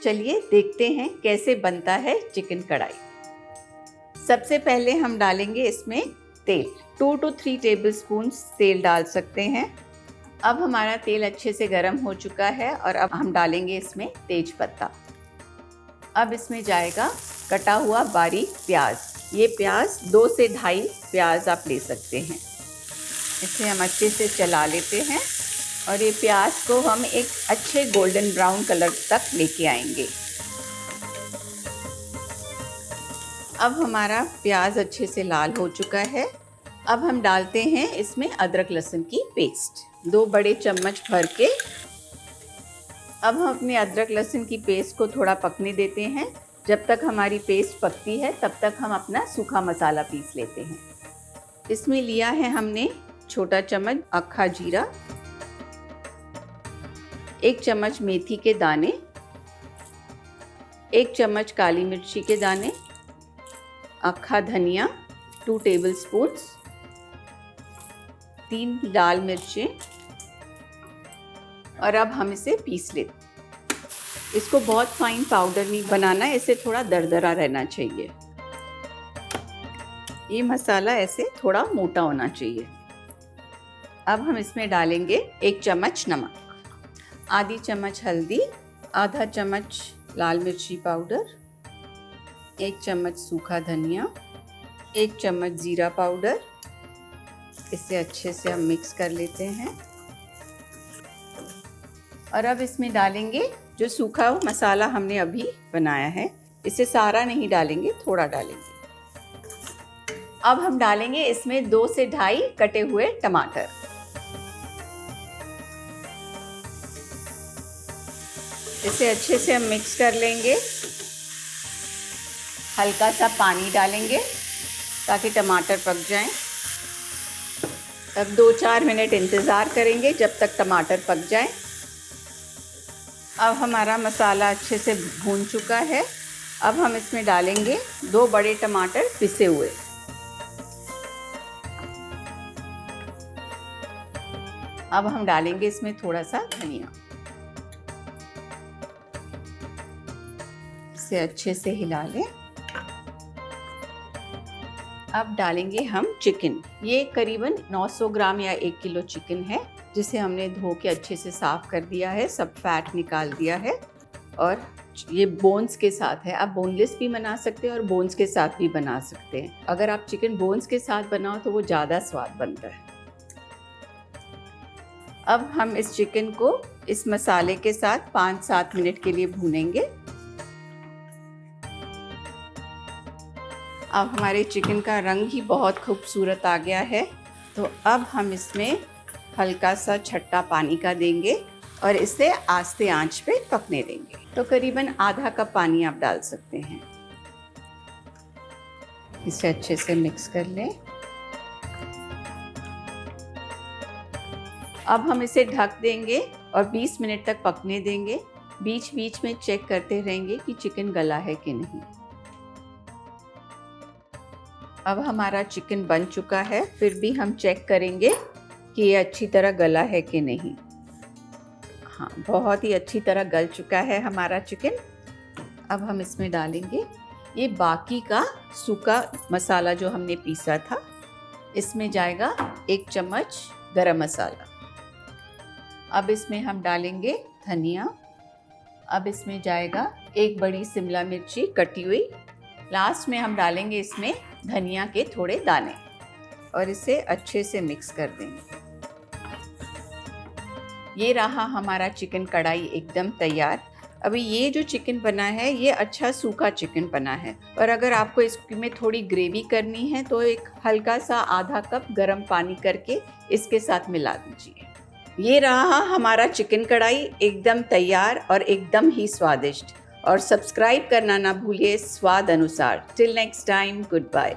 चलिए देखते हैं कैसे बनता है चिकन कढ़ाई। सबसे पहले हम डालेंगे इसमें तेल। 2 to 3 टेबलस्पून तेल डाल सकते हैं। अब हमारा तेल अच्छे से गर्म हो चुका है और अब हम डालेंगे इसमें तेज पत्ता। अब इसमें जाएगा कटा हुआ बारीक प्याज। ये प्याज 2 से 2.5 प्याज आप ले सकते हैं। इसे हम अच्छे से चला लेते हैं और ये प्याज को हम एक अच्छे गोल्डन ब्राउन कलर तक लेके आएंगे। अब हमारा प्याज अच्छे से लाल हो चुका है। अब हम डालते हैं इसमें अदरक लहसुन की पेस्ट 2 बड़े चम्मच भर के। अब हम अपने अदरक लहसुन की पेस्ट को थोड़ा पकने देते हैं। जब तक हमारी पेस्ट पकती है तब तक हम अपना सूखा मसाला पीस लेते हैं। इसमें लिया है हमने छोटा चम्मच अक्खा जीरा, 1 चम्मच मेथी के दाने, 1 चम्मच काली मिर्ची के दाने, अक्खा धनिया 2 टेबलस्पून, 3 लाल मिर्चें और अब हम इसे पीस लेते। इसको बहुत फाइन पाउडर नहीं बनाना है, इसे थोड़ा दरदरा रहना चाहिए। ये मसाला ऐसे थोड़ा मोटा होना चाहिए। अब हम इसमें डालेंगे 1 चम्मच नमक, आधी चम्मच हल्दी, आधा चम्मच लाल मिर्ची पाउडर, 1 चम्मच सूखा धनिया, 1 चम्मच जीरा पाउडर। इसे अच्छे से हम मिक्स कर लेते हैं और अब इसमें डालेंगे जो सूखा मसाला हमने अभी बनाया है। इसे सारा नहीं डालेंगे, थोड़ा डालेंगे। अब हम डालेंगे इसमें 2 से 2.5 कटे हुए टमाटर। इसे अच्छे से हम मिक्स कर लेंगे। हल्का सा पानी डालेंगे ताकि टमाटर पक जाएं। अब 2-4 मिनट इंतज़ार करेंगे जब तक टमाटर पक जाए। अब हमारा मसाला अच्छे से भून चुका है। अब हम इसमें डालेंगे 2 बड़े टमाटर पिसे हुए। अब हम डालेंगे इसमें थोड़ा सा धनिया। इसे अच्छे से हिला लें। अब डालेंगे हम चिकन। ये करीबन 900 ग्राम या 1 किलो चिकन है, जिसे हमने धो के अच्छे से साफ़ कर दिया है, सब फैट निकाल दिया है और ये बोन्स के साथ है। आप बोनलेस भी बना सकते हैं और बोन्स के साथ भी बना सकते हैं। अगर आप चिकन बोन्स के साथ बनाओ तो वो ज़्यादा स्वाद बनता है। अब हम इस चिकन को इस मसाले के साथ 5-7 मिनट के लिए भूनेंगे। अब हमारे चिकन का रंग ही बहुत खूबसूरत आ गया है, तो अब हम इसमें हल्का सा छट्टा पानी का देंगे और इसे आस्ते आंच पे पकने देंगे। तो करीबन आधा कप पानी आप डाल सकते हैं। इसे अच्छे से मिक्स कर लें। अब हम इसे ढक देंगे और 20 मिनट तक पकने देंगे। बीच बीच में चेक करते रहेंगे कि चिकन गला है कि नहीं। अब हमारा चिकन बन चुका है, फिर भी हम चेक करेंगे कि ये अच्छी तरह गला है कि नहीं। हाँ, बहुत ही अच्छी तरह गल चुका है हमारा चिकन। अब हम इसमें डालेंगे ये बाकी का सूखा मसाला जो हमने पीसा था। इसमें जाएगा 1 चम्मच गरम मसाला। अब इसमें हम डालेंगे धनिया। अब इसमें जाएगा 1 बड़ी शिमला मिर्ची कटी हुई। लास्ट में हम डालेंगे इसमें धनिया के थोड़े दाने और इसे अच्छे से मिक्स कर देंगे। ये रहा हमारा चिकन कढ़ाई एकदम तैयार। अभी ये जो चिकन बना है ये अच्छा सूखा चिकन बना है, और अगर आपको इसमें थोड़ी ग्रेवी करनी है तो एक हल्का सा आधा कप गर्म पानी करके इसके साथ मिला दीजिए। ये रहा हमारा चिकन कढ़ाई एकदम तैयार और एकदम ही स्वादिष्ट। और सब्सक्राइब करना ना भूलिए स्वाद अनुसार। Till next time, good bye.